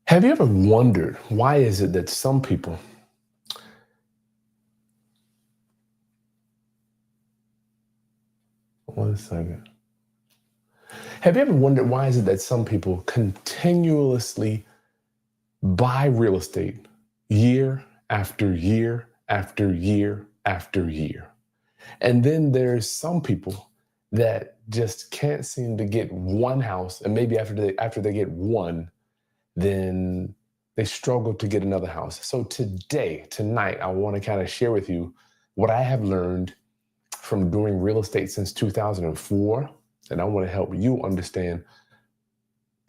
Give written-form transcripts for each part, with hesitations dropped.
Have you ever wondered why is it that some people, one second, have you ever wondered why is it that some people continuously buy real estate year after year after year after year? And then there's some people that just can't seem to get one house, and maybe after they get one, then they struggle to get another house. So tonight, I want to kind of share with you what I have learned from doing real estate since 2004. And I want to help you understand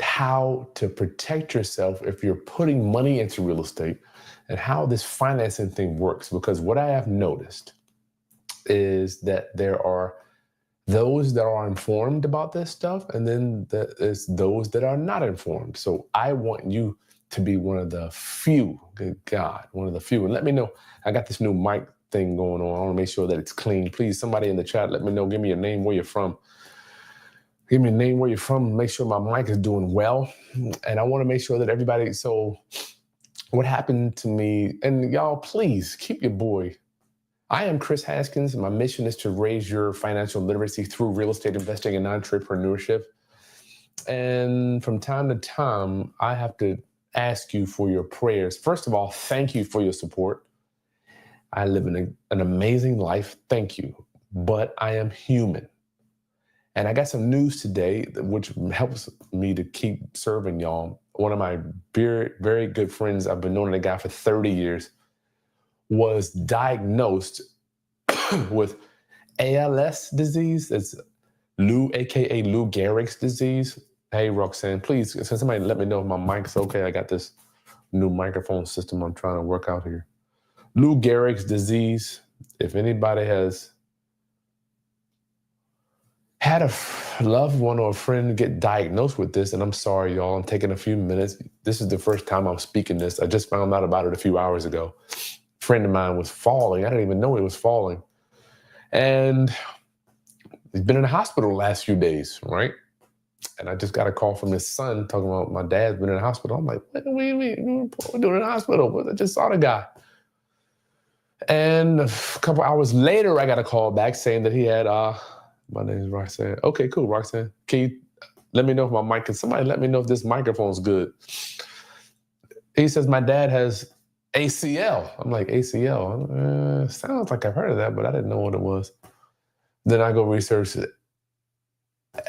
how to protect yourself if you're putting money into real estate and how this financing thing works. Because what I have noticed is that there are those that are informed about this stuff, and then there's those that are not informed. So I want you to be one of the few, good God, one of the few. And let me know. I got this new mic thing going on. I want to make sure that it's clean. Please, somebody in the chat, let me know. Give me your name, where you're from. Give me a name, where you're from. Make sure my mic is doing well. And I want to make sure that everybody, so what happened to me, and y'all, please keep your boy. I am Chris Haskins, and my mission is to raise your financial literacy through real estate investing and entrepreneurship. And from time to time, I have to ask you for your prayers. First of all, thank you for your support. I live in an amazing life. Thank you. But I am human. And I got some news today which helps me to keep serving y'all. One of my very, very good friends, I've been knowing the guy for 30 years, was diagnosed with ALS disease. It's aka Lou Gehrig's disease. Hey, Roxanne, please, can somebody let me know if my mic's okay? I got this new microphone system I'm trying to work out here. Lou Gehrig's disease. If anybody has had a loved one or a friend get diagnosed with this, and I'm sorry, y'all, I'm taking a few minutes. This is the first time I'm speaking this. I just found out about it a few hours ago. A friend of mine was falling. I didn't even know he was falling. And he's been in the hospital the last few days, right? And I just got a call from his son talking about my dad's been in the hospital. I'm like, what are we doing in the hospital? I just saw the guy. And a couple hours later, I got a call back saying that he had, my name is Roxanne. Okay, cool, Roxanne. Can you let me know if my mic, can somebody let me know if this microphone's good? He says, my dad has ACL. I'm like, ACL? Sounds like I've heard of that, but I didn't know what it was. Then I go research it.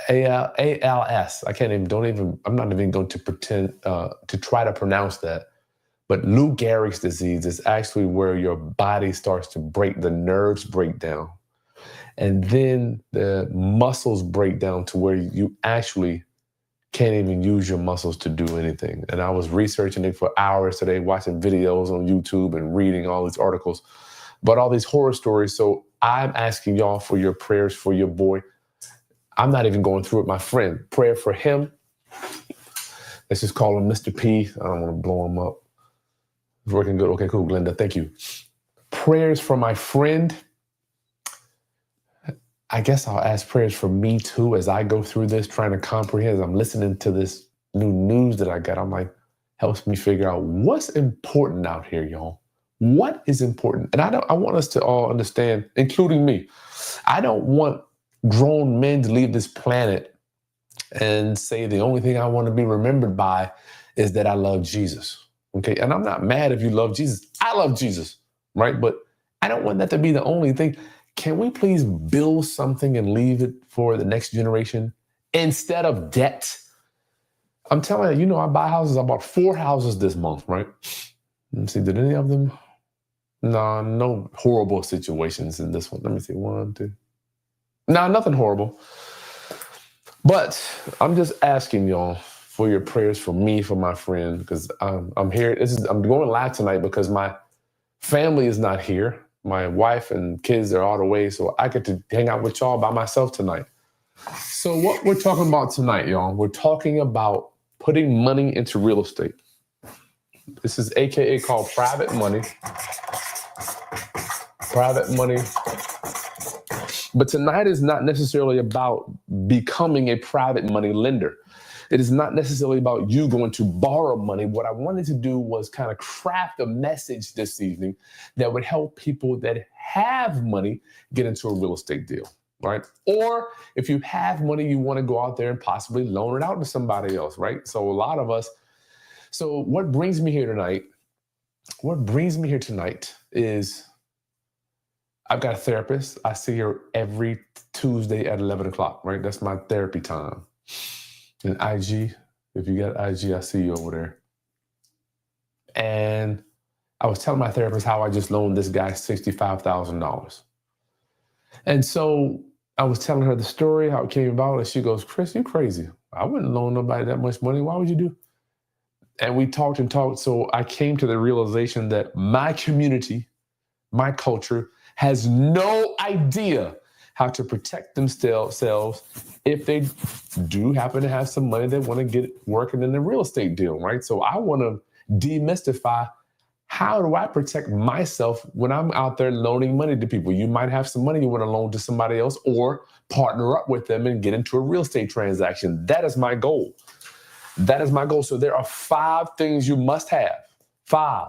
ALS. I'm not even going to pretend to try to pronounce that. But Lou Gehrig's disease is actually where your body starts to break, the nerves break down. And then the muscles break down to where you actually can't even use your muscles to do anything. And I was researching it for hours today, watching videos on YouTube and reading all these articles, but all these horror stories. So I'm asking y'all for your prayers for your boy. I'm not even going through it, my friend. Prayer for him. Let's just call him Mr. P. I don't want to blow him up. It's working good. Okay, cool, Glenda. Thank you. Prayers for my friend. I guess I'll ask prayers for me too as I go through this, trying to comprehend. As I'm listening to this new news that I got, I'm like, helps me figure out what's important out here, y'all. What is important? And I want us to all understand, including me. I don't want grown men to leave this planet and say the only thing I want to be remembered by is that I love Jesus. Okay. And I'm not mad if you love Jesus. I love Jesus, right? But I don't want that to be the only thing. Can we please build something and leave it for the next generation instead of debt? I'm telling you, I buy houses. I bought 4 houses this month, right? Let's see, did any of them? No horrible situations in this one. Let me see, 1, 2. No, nothing horrible. But I'm just asking y'all for your prayers for me, for my friend, because I'm here. I'm going live tonight because my family is not here. My wife and kids are all the way, so I get to hang out with y'all by myself tonight. So what we're talking about tonight, y'all, we're talking about putting money into real estate. This is AKA called private money. Private money. But tonight is not necessarily about becoming a private money lender. It is not necessarily about you going to borrow money. What I wanted to do was kind of craft a message this evening that would help people that have money get into a real estate deal, right? Or if you have money, you want to go out there and possibly loan it out to somebody else, right? So a lot of us, so what brings me here tonight is I've got a therapist. I see her every Tuesday at 11 o'clock, right? That's my therapy time. And IG, if you got IG, I see you over there. And I was telling my therapist how I just loaned this guy $65,000. And so I was telling her the story, how it came about, and she goes, Chris, you crazy. I wouldn't loan nobody that much money. Why would you do? And we talked and talked. So I came to the realization that my community, my culture, has no idea how to protect themselves if they do happen to have some money they want to get working in the real estate deal, right? So I want to demystify, how do I protect myself when I'm out there loaning money to people? You might have some money you want to loan to somebody else or partner up with them and get into a real estate transaction. That is my goal. That is my goal. So there are 5 things you must have. 5.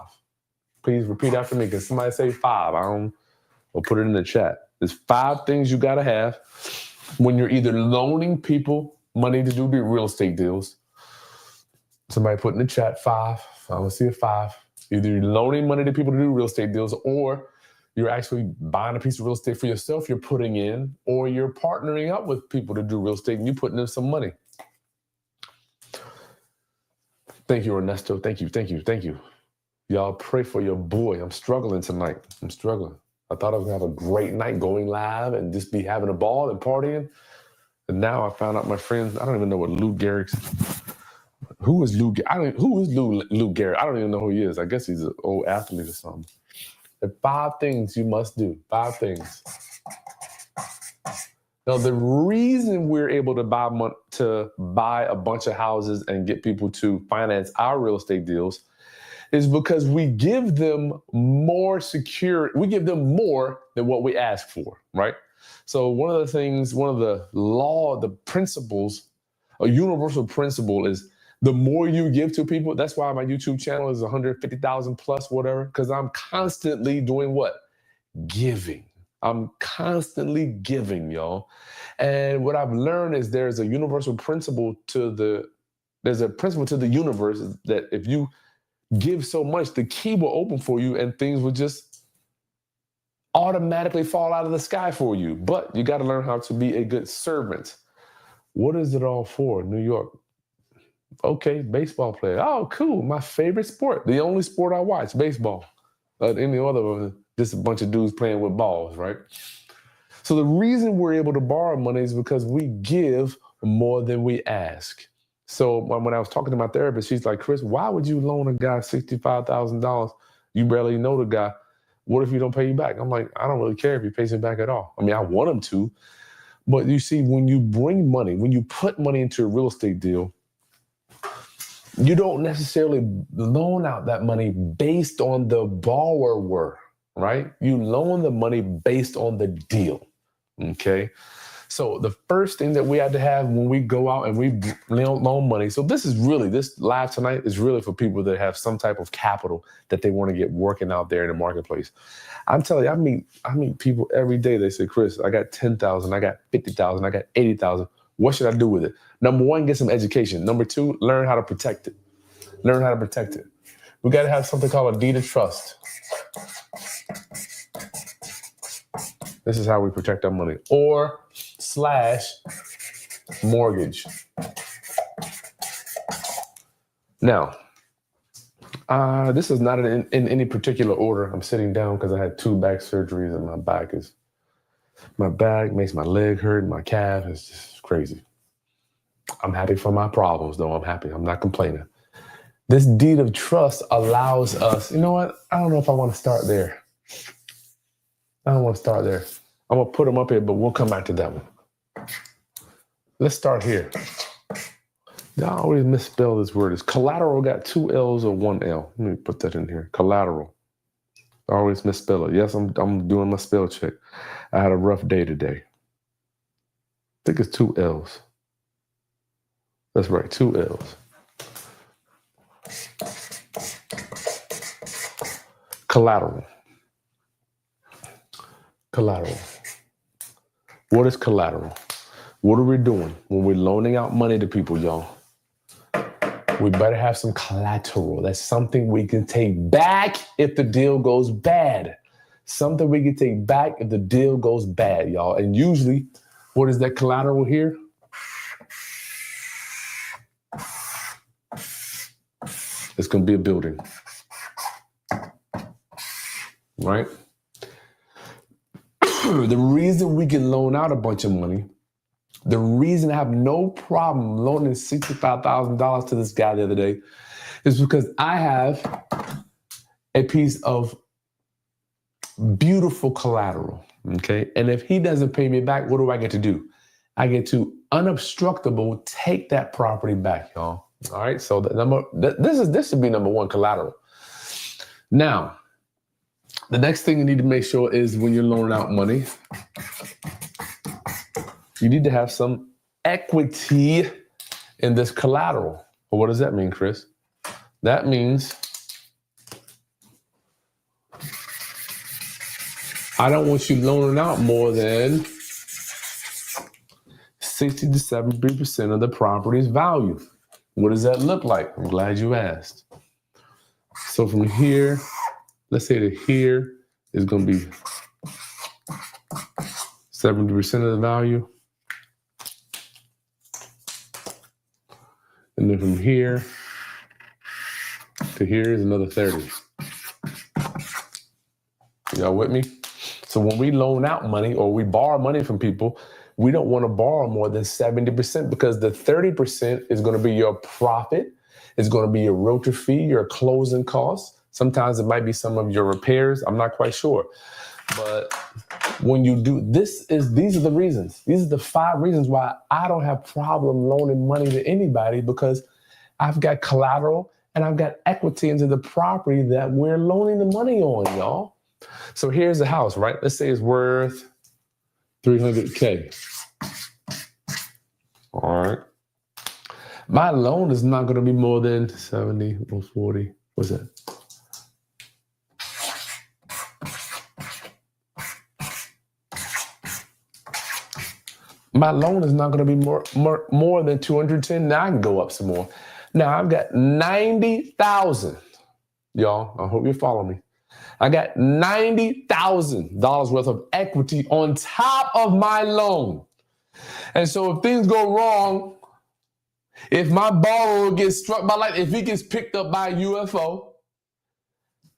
Please repeat after me, because somebody say 5. I'll put it in the chat. There's 5 things you got to have when you're either loaning people money to do real estate deals. Somebody put in the chat 5. I want to see a 5. Either you're loaning money to people to do real estate deals, or you're actually buying a piece of real estate for yourself you're putting in, or you're partnering up with people to do real estate and you're putting in some money. Thank you, Ernesto. Thank you. Y'all pray for your boy. I'm struggling tonight. I thought I was going to have a great night going live and just be having a ball and partying. And now I found out my friends, I don't even know what Lou Gehrig's. Who is Lou Gehrig? I don't even know who he is. I guess he's an old athlete or something. There are 5 things you must do. 5 things. Now, the reason we're able to buy a bunch of houses and get people to finance our real estate deals is because we give them more security. We give them more than what we ask for, right? So one of the principles, a universal principle is the more you give to people. That's why my YouTube channel is 150,000 plus, whatever, because I'm constantly doing what? Giving. I'm constantly giving, y'all. And what I've learned is there's a principle to the universe that if you give so much, the key will open for you and things will just automatically fall out of the sky for you. But you got to learn how to be a good servant. What is it all for? New York. Okay, baseball player. Oh, cool. My favorite sport. The only sport I watch, baseball. Any other, just a bunch of dudes playing with balls, right? So the reason we're able to borrow money is because we give more than we ask. So when I was talking to my therapist, she's like, Chris, why would you loan a guy $65,000? You barely know the guy. What if he don't pay you back? I'm like, I don't really care if he pays me back at all. I mean, I want him to. But you see, when you bring money, when you put money into a real estate deal, you don't necessarily loan out that money based on the borrower, right? You loan the money based on the deal, okay? So the first thing that we had to have when we go out and we loan money, so this live tonight is really for people that have some type of capital that they want to get working out there in the marketplace. I'm telling you, I meet people every day. They say, Chris, I got 10,000, I got 50,000, I got 80,000. What should I do with it? Number 1, get some education. Number 2, learn how to protect it. We got to have something called a deed of trust. This is how we protect our money. Or / mortgage. Now, this is not in any particular order. I'm sitting down because I had 2 back surgeries and my back makes my leg hurt and my calf is just crazy. I'm happy for my problems, though. I'm happy. I'm not complaining. This deed of trust allows us, you know what? I don't know if I want to start there. I'm going to put them up here, but we'll come back to that one. Let's start here. I always misspell this word. It's collateral got 2 L's or 1 L. Let me put that in here. Collateral. I always misspell it. Yes, I'm doing my spell check. I had a rough day today. think it's 2 L's. That's right, 2 L's. Collateral. Collateral. What is collateral? What are we doing when we're loaning out money to people, y'all? We better have some collateral. That's something we can take back if the deal goes bad. Something we can take back if the deal goes bad, y'all. And usually, what is that collateral here? It's going to be a building, right? The reason we can loan out a bunch of money, the reason I have no problem loaning $65,000 to this guy the other day is because I have a piece of beautiful collateral, okay? And if he doesn't pay me back, what do I get to do? I get to unobstructable take that property back, y'all. All right, so this should be number one, collateral. Now, the next thing you need to make sure is when you're loaning out money, you need to have some equity in this collateral. Well, what does that mean, Chris? That means I don't want you loaning out more than 60 to 70% of the property's value. What does that look like? I'm glad you asked. So from here, let's say that here is going to be 70% of the value. And then from here to here is another 30. Y'all with me? So when we loan out money or we borrow money from people, we don't want to borrow more than 70% because the 30% is going to be your profit. It's going to be your realtor fee, your closing costs. Sometimes it might be some of your repairs. I'm not quite sure. But when you do, these are the reasons. These are the 5 reasons why I don't have problem loaning money to anybody, because I've got collateral and I've got equity into the property that we're loaning the money on, y'all. So here's the house, right? Let's say it's worth $300K. All right. My loan is not going to be more than 70 or 40. What's that? My loan is not going to be more than 210. Now I can go up some more. Now I've got 90,000. Y'all, I hope you follow me. I got $90,000 worth of equity on top of my loan. And so if things go wrong, if my borrower gets struck by lightning, if he gets picked up by a UFO,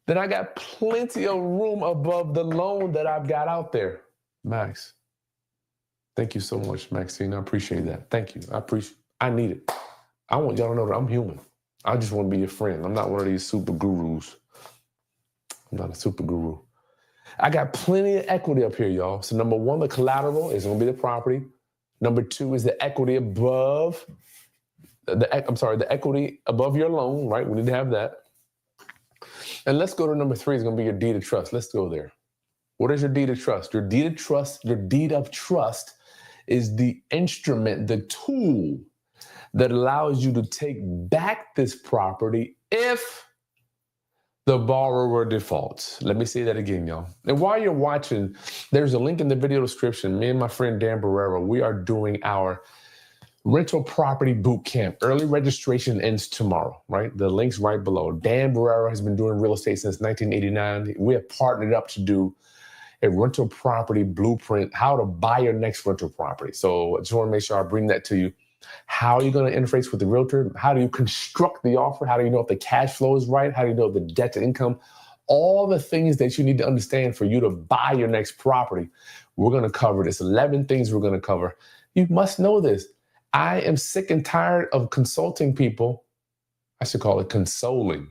then I got plenty of room above the loan that I've got out there. Max, thank you so much, Maxine. I appreciate that. Thank you. I need it. I want y'all to know that I'm human. I just want to be your friend. I'm not one of these super gurus. I'm not a super guru. I got plenty of equity up here, y'all. So number 1, the collateral is going to be the property. Number 2 is the equity above the equity above your loan, right? We need to have that. And let's go to number 3 is going to be your deed of trust. Let's go there. What is your deed of trust? Your deed of trust is the instrument, the tool that allows you to take back this property if the borrower defaults. Let me say that again, y'all. And while you're watching, there's a link in the video description. Me and my friend Dan Barrera, we are doing our rental property boot camp. Early registration ends tomorrow, right? The link's right below. Dan Barrera has been doing real estate since 1989. We have partnered up to do a rental property blueprint, how to buy your next rental property. So I just want to make sure I bring that to you. How are you going to interface with the realtor? How do you construct the offer? How do you know if the cash flow is right? How do you know the debt to income? All the things that you need to understand for you to buy your next property. We're going to cover this. 11 things we're going to cover. You must know this. I am sick and tired of consulting people. I should call it consoling.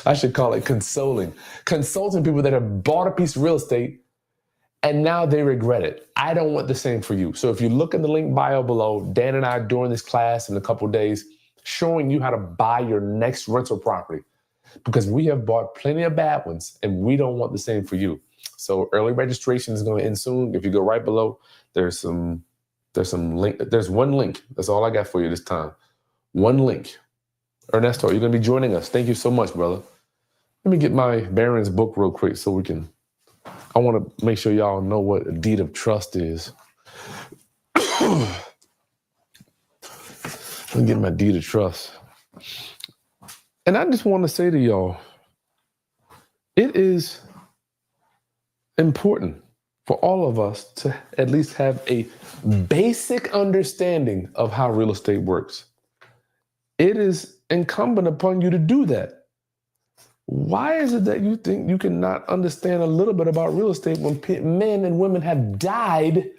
I should call it consoling. Consulting people that have bought a piece of real estate and now they regret it. I don't want the same for you. So if you look in the link bio below, Dan and I are doing this class in a couple of days, showing you how to buy your next rental property, because we have bought plenty of bad ones and we don't want the same for you. So early registration is going to end soon. If you go right below, there's some link. There's one link. That's all I got for you this time. One link. Ernesto, you're going to be joining us. Thank you so much, brother. Let me get my Barron's book real quick so we can. I want to make sure y'all know what a deed of trust is. Let me get my deed of trust. And I just want to say to y'all, it is important for all of us to at least have a basic understanding of how real estate works. It is incumbent upon you to do that. Why is it that you think you cannot understand a little bit about real estate when men and women have died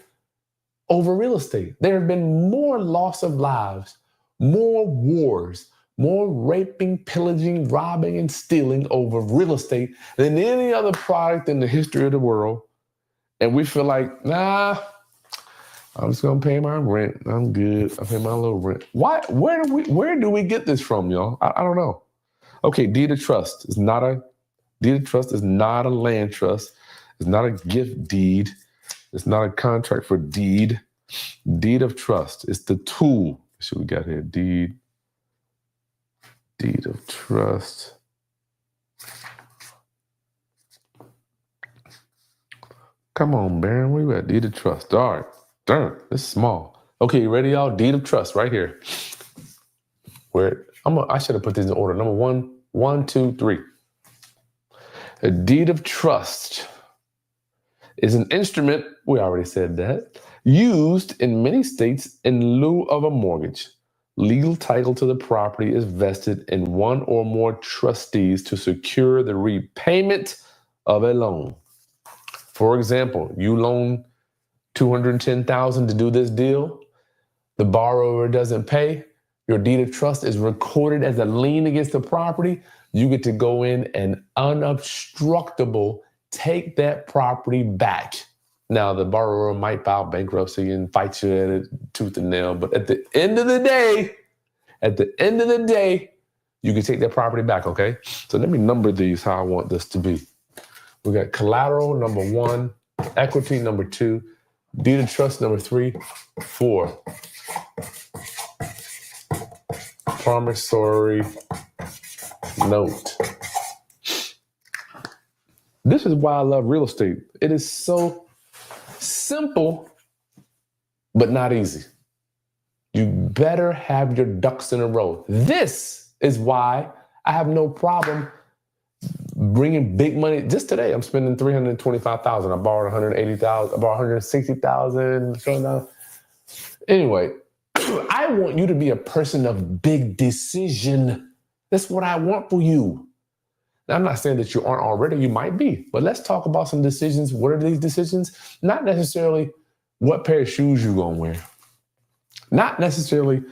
over real estate? There have been more loss of lives, more wars, more raping, pillaging, robbing, and stealing over real estate than any other product in the history of the world. And we feel like, nah, I'm just gonna pay my rent. I'm good. I pay my little rent. Why? Where do we get this from, y'all? I don't know. Okay, deed of trust is not a land trust. It's not a gift deed. It's not a contract for deed. Deed of trust is the tool. So we got here deed of trust. Come on, Baron. Where you at? Deed of trust. All right. Darn, this is small. Okay, you ready, y'all? Deed of trust right here. I should have put these in order. Number 1, 2, 3. A deed of trust is an instrument, we already said that, used in many states in lieu of a mortgage. Legal title to the property is vested in one or more trustees to secure the repayment of a loan. For example, you loan $210,000 to do this deal. The borrower doesn't pay. Your deed of trust is recorded as a lien against the property. You get to go in and unobstructable take that property back. Now, the borrower might file bankruptcy and fight you at it tooth and nail, but at the end of the day, you can take that property back, okay? So let me number these how I want this to be. We got collateral, number 1, equity, number 2, deed of trust, number 3, 4. Promissory note. This is why I love real estate. It is so simple, but not easy. You better have your ducks in a row. This is why I have no problem bringing big money. Just today, I'm spending $325,000. I borrowed $180,000. I borrowed $160,000. Anyway, I want you to be a person of big decision. That's what I want for you. Now, I'm not saying that you aren't already. You might be. But let's talk about some decisions. What are these decisions? Not necessarily what pair of shoes you're going to wear. Not necessarily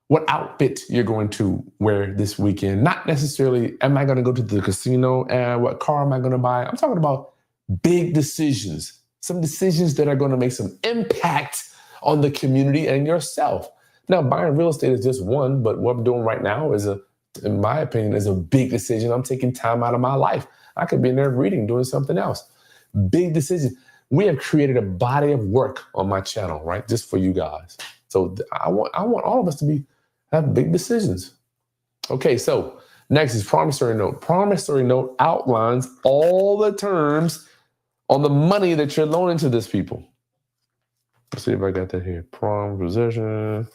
what outfit you're going to wear this weekend. Not necessarily, am I going to go to the casino? What car am I going to buy? I'm talking about big decisions. Some decisions that are going to make some impact on the community and yourself. Now, buying real estate is just one, but what I'm doing right now is in my opinion, is a big decision. I'm taking time out of my life. I could be in there reading, doing something else. Big decision. We have created a body of work on my channel, right? Just for you guys. So I want all of us to have big decisions. Okay, so next is promissory note. Promissory note outlines all the terms on the money that you're loaning to this people. Let's see if I got that here. Prom, possession.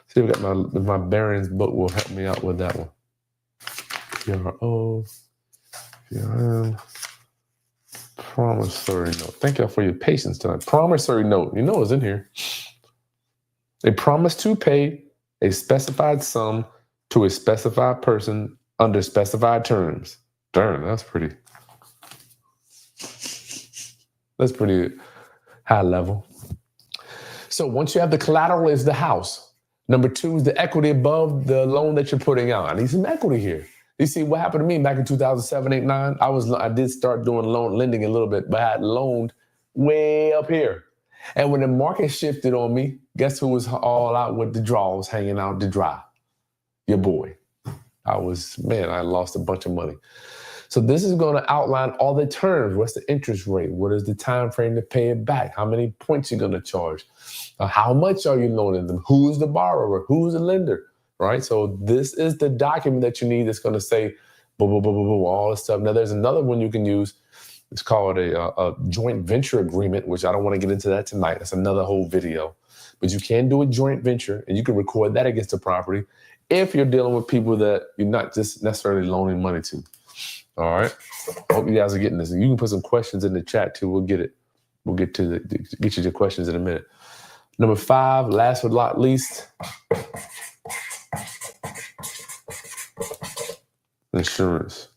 See if I got my Barron's book will help me out with that one. PRO, PRM, promissory note. Thank y'all for your patience tonight. Promissory note. You know it's in here. A promise to pay a specified sum to a specified person under specified terms. Darn, that's pretty high level. So once you have the collateral is the house. Number 2 is the equity above the loan that you're putting out. I need some equity here. You see what happened to me back in 2007, 8, 9? I did start doing lending a little bit, but I had loaned way up here. And when the market shifted on me, guess who was all out with the draws hanging out to dry? Your boy. I lost a bunch of money. So this is going to outline all the terms. What's the interest rate? What is the time frame to pay it back? How many points you're going to charge? How much are you loaning them? Who's the borrower? Who's the lender? Right? So this is the document that you need that's going to say, blah, blah, blah, blah, blah, all this stuff. Now, there's another one you can use. It's called a joint venture agreement, which I don't want to get into that tonight. That's another whole video. But you can do a joint venture, and you can record that against the property if you're dealing with people that you're not just necessarily loaning money to. All right. Hope you guys are getting this. And you can put some questions in the chat too. We'll get it. We'll get you the questions in a minute. Number 5, last but not least, insurance.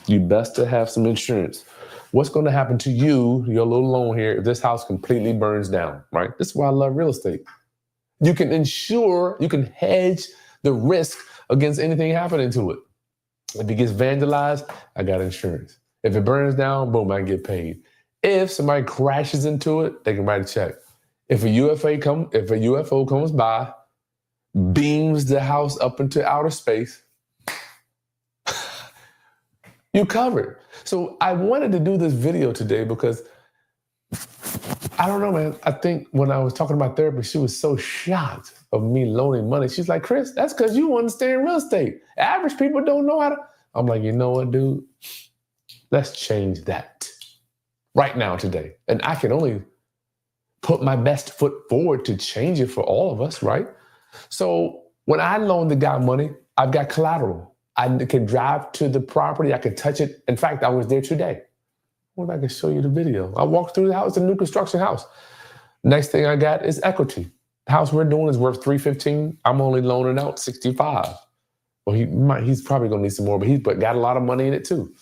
You best to have some insurance. What's going to happen to you, your little loan here, if this house completely burns down, right? This is why I love real estate. You can insure, you can hedge the risk against anything happening to it. If it gets vandalized, I got insurance. If it burns down, boom, I can get paid. If somebody crashes into it, they can write a check. If a UFO comes by, beams the house up into outer space, you covered. So I wanted to do this video today because I don't know, man. I think when I was talking about therapy, she was so shocked of me loaning money. She's like, Chris, that's because you understand real estate. Average people don't know how to. I'm like, you know what, dude? Let's change that right now, today. And I can only put my best foot forward to change it for all of us, right? So when I loan the guy money, I've got collateral. I can drive to the property. I can touch it. In fact, I was there today. Well, I can show you the video. I walked through the house, a new construction house. Next thing I got is equity. The house we're doing is worth $315. I'm only loaning out $65. Well, he's probably gonna need some more, but got a lot of money in it too.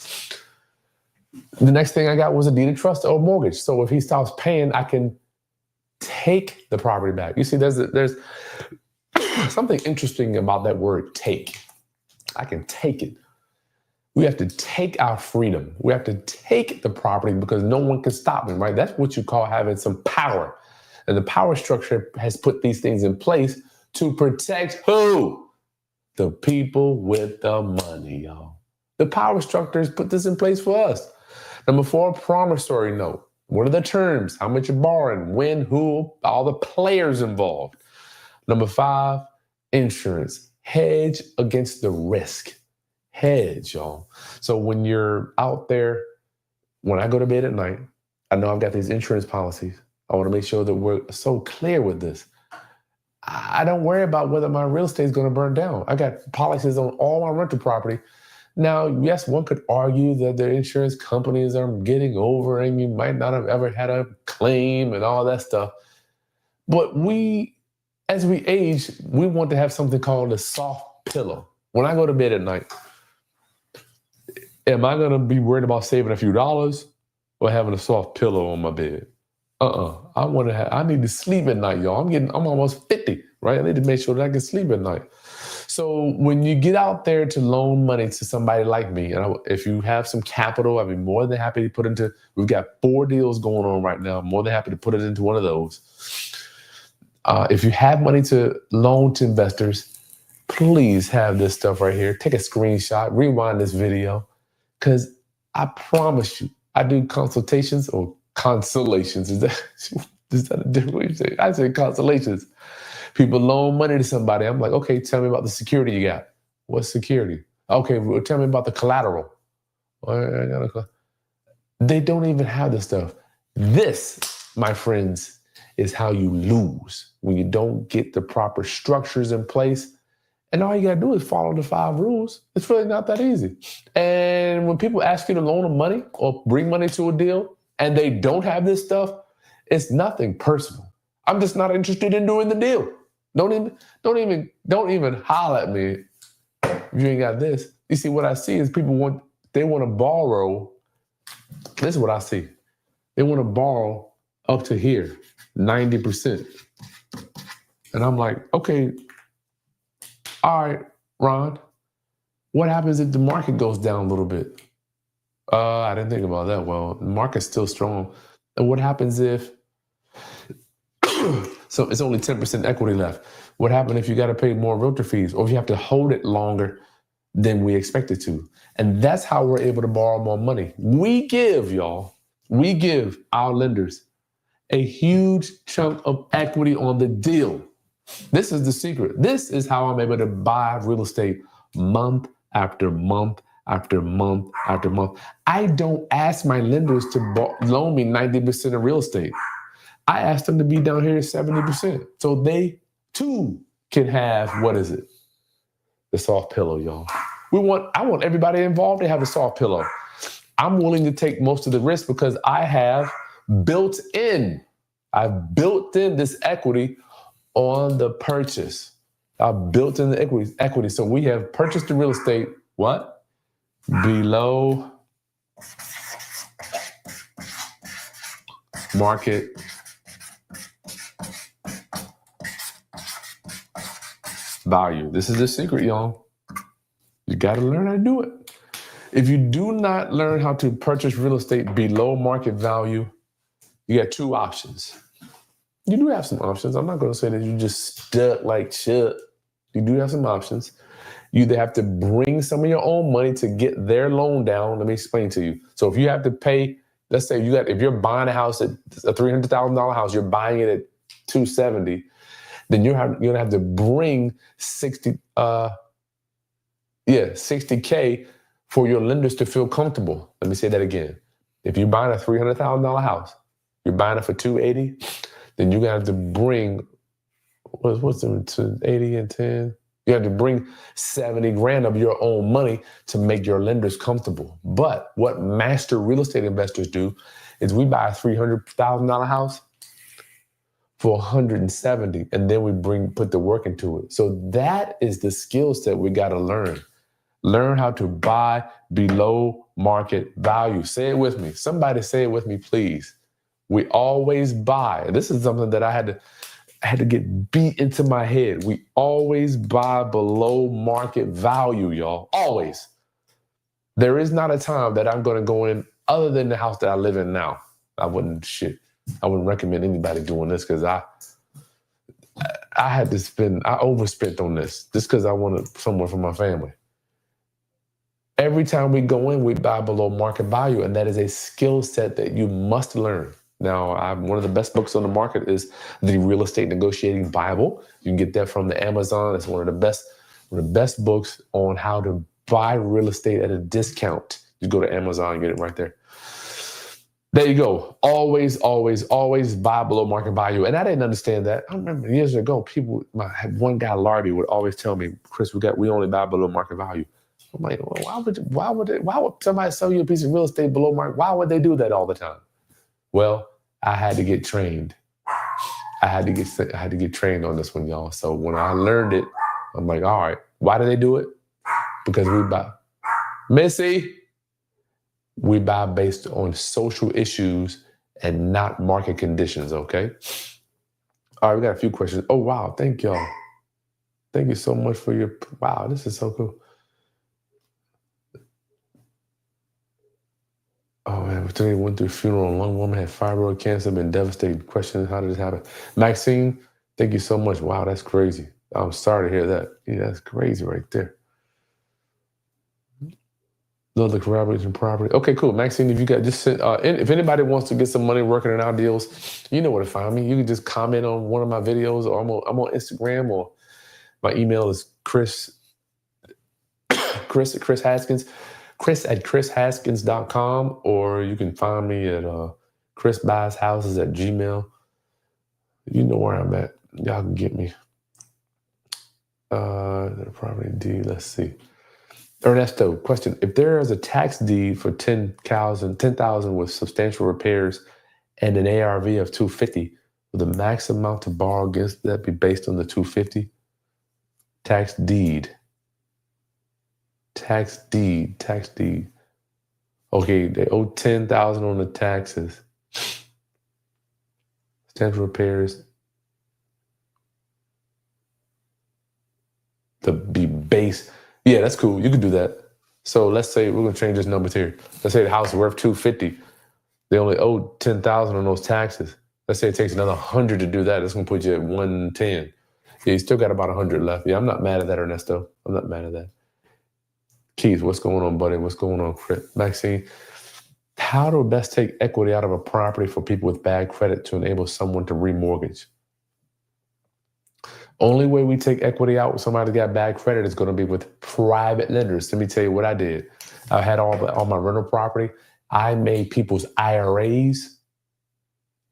The next thing I got was a deed of trust or mortgage. So if he stops paying, I can take the property back. You see, there's something interesting about that word take. I can take it. We have to take our freedom. We have to take the property because no one can stop me, right? That's what you call having some power. And the power structure has put these things in place to protect who? The people with the money, y'all. The power structure has put this in place for us. Number 4, promissory note. What are the terms? How much you're borrowing? When, who, all the players involved. Number 5, insurance. Hedge against the risk. Hedge, y'all. So when you're out there, when I go to bed at night, I know I've got these insurance policies. I want to make sure that we're so clear with this. I don't worry about whether my real estate is going to burn down. I got policies on all my rental property. Now, yes, one could argue that the insurance companies are getting over and you might not have ever had a claim and all that stuff. But as we age, we want to have something called a soft pillow. When I go to bed at night, am I going to be worried about saving a few dollars or having a soft pillow on my bed? I need to sleep at night, y'all. I'm almost 50, right? I need to make sure that I can sleep at night. So when you get out there to loan money to somebody like me, and if you have some capital, I'd be more than happy to put into, we've got 4 deals going on right now. I'm more than happy to put it into one of those. If you have money to loan to investors, please have this stuff right here. Take a screenshot, rewind this video, because I promise you, I do consultations or consolations. Is that a different way to say it? I say consolations. People loan money to somebody. I'm like, okay, tell me about the security you got. What security? Okay, well, tell me about the collateral. They don't even have this stuff. This, my friends, is how you lose when you don't get the proper structures in place. And all you got to do is follow the 5 rules. It's really not that easy. And when people ask you to loan them money or bring money to a deal and they don't have this stuff, it's nothing personal. I'm just not interested in doing the deal. Don't even holler at me if you ain't got this. You see, what I see is people want to borrow. This is what I see. They want to borrow up to here, 90%. And I'm like, okay, all right, Ron, what happens if the market goes down a little bit? I didn't think about that. Well, the market's still strong. And what happens if, so it's only 10% equity left. What happens if you got to pay more realtor fees or if you have to hold it longer than we expected to. And that's how we're able to borrow more money. We give our lenders a huge chunk of equity on the deal. This is the secret. This is how I'm able to buy real estate month after month after month after month. I don't ask my lenders to loan me 90% of real estate. I ask them to be down here at 70%. So they too can have, what is it? The soft pillow, y'all. I want everybody involved to have a soft pillow. I'm willing to take most of the risk because I've built in this equity on the purchase. I've built in the equity. So we have purchased the real estate, what? Below market value. This is the secret, y'all. You got to learn how to do it. If you do not learn how to purchase real estate below market value, you got two options. You do have some options. I'm not going to say that you just stuck like shit. You do have some options. You either have to bring some of your own money to get their loan down. Let me explain to you. So if you have to pay, let's say if you're buying a house at a $300,000 house, you're buying it at $270,000, then you're going to have to bring $60K for your lenders to feel comfortable. Let me say that again. If you're buying a $300,000 house, you're buying it for $280,000, then you're going to have to bring, what's the 80 and 10? You have to bring $70,000 of your own money to make your lenders comfortable. But what master real estate investors do is we buy a $300,000 house for $170,000, and then we put the work into it. So that is the skill set we got to learn. Learn how to buy below market value. Say it with me. Somebody say it with me, please. We always buy. This is something that I had to get beat into my head. We always buy below market value, y'all. Always. There is not a time that I'm going to go in other than the house that I live in now. I wouldn't recommend anybody doing this because I overspent on this just because I wanted somewhere for my family. Every time we go in, we buy below market value, and that is a skill set that you must learn. Now, one of the best books on the market is The Real Estate Negotiating Bible. You can get that from the Amazon. It's one of the best books on how to buy real estate at a discount. You go to Amazon and get it right there. There you go. Always, always, always buy below market value. And I didn't understand that. I remember years ago, one guy, Larby, would always tell me, Chris, we only buy below market value. I'm like, well, why would somebody sell you a piece of real estate below market? Why would they do that all the time? Well, I had to get trained. I had to get trained on this one, y'all. So when I learned it, I'm like, all right, why do they do it? Because we buy. Missy, we buy based on social issues and not market conditions, okay? All right, we got a few questions. Oh, wow, thank y'all. Thank you so much for wow, this is so cool. Oh, man, today went through a funeral. A young woman had fibroid cancer, been devastated. Question, how did this happen? Maxine, thank you so much. Wow, that's crazy. I'm sorry to hear that. Yeah, that's crazy right there. Love the corroboration property. Okay, cool. Maxine, if you got just send, if anybody wants to get some money working in our deals, you know where to find me. You can just comment on one of my videos, or I'm on Instagram, or my email is Chris Haskins. Chris@chrishaskins.com, or you can find me at chrisbuyshouses@gmail. You know where I'm at. Y'all can get me. The property deed, let's see. Ernesto, question. If there is a tax deed for $10,000 with substantial repairs and an ARV of $250, will the max amount to borrow against that be based on the $250? Tax deed. Okay, they owe $10,000 on the taxes. Substantial repairs. To be base. Yeah, that's cool. You can do that. So let's say we're gonna change this number here. Let's say the house is worth $250. They only owe $10,000 on those taxes. Let's say it takes another $100 to do that. That's gonna put you at $110. Yeah, you still got about $100 left. Yeah, I'm not mad at that, Ernesto. I'm not mad at that. Keith, what's going on, buddy? What's going on, Maxine? How to best take equity out of a property for people with bad credit to enable someone to remortgage? Only way we take equity out with somebody that got bad credit is going to be with private lenders. Let me tell you what I did. I had all my rental property. I made people's IRAs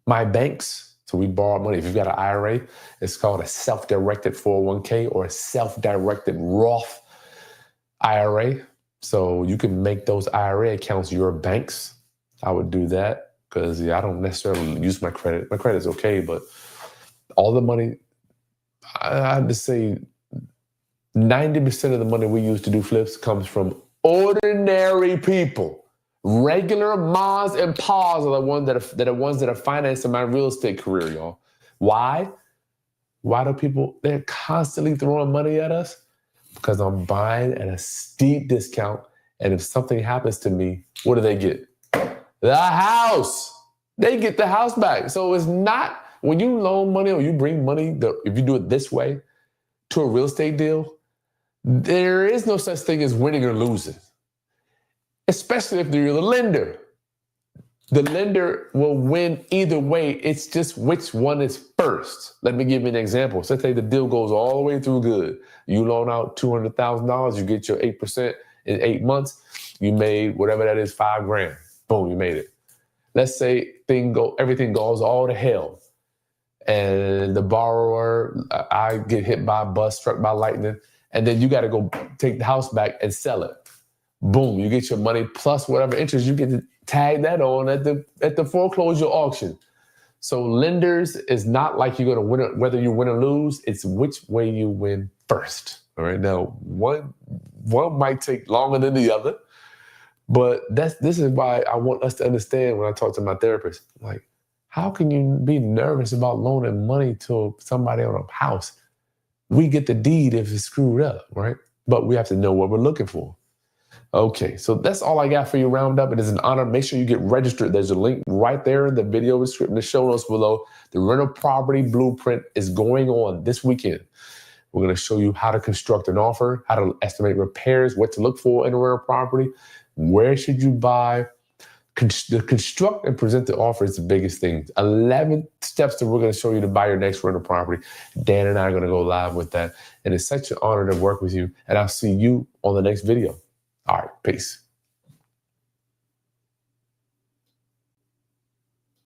my banks. So we borrow money. If you've got an IRA, it's called a self-directed 401k or a self-directed Roth IRA. So you can make those IRA accounts your banks. I would do that because I don't necessarily use my credit. My credit's okay, but all the money, I have to say 90% of the money we use to do flips comes from ordinary people. Regular mas and pas are the ones that are financing my real estate career, y'all. Why? Why do people, they're constantly throwing money at us? Because I'm buying at a steep discount. And if something happens to me, what do they get? The house. They get the house back. So it's not, when you loan money or you bring money, if you do it this way to a real estate deal, there is no such thing as winning or losing. Especially if you're the lender. The lender will win either way. It's just which one is first. Let me give you an example. So let's say the deal goes all the way through good. You loan out $200,000, you get your 8% in 8 months. You made whatever that is, $5,000. Boom, you made it. Let's say everything goes all to hell. And the borrower, I get hit by a bus, struck by lightning, and then you got to go take the house back and sell it. Boom, you get your money plus whatever interest, you get to tag that on at the foreclosure auction. So lenders is not like you're going to win, whether you win or lose, it's which way you win first. All right, now one might take longer than the other, but this is why I want us to understand when I talk to my therapist, like, how can you be nervous about loaning money to somebody on a house? We get the deed if it's screwed up, right? But we have to know what we're looking for. Okay, so that's all I got for you, Roundup. It is an honor. Make sure you get registered. There's a link right there in the video description, the show notes below. The rental property blueprint is going on this weekend. We're going to show you how to construct an offer, how to estimate repairs, what to look for in a rental property, where should you buy. The construct and present the offer is the biggest thing. 11 steps that we're going to show you to buy your next rental property. Dan and I are going to go live with that. And it's such an honor to work with you. And I'll see you on the next video. All right, peace.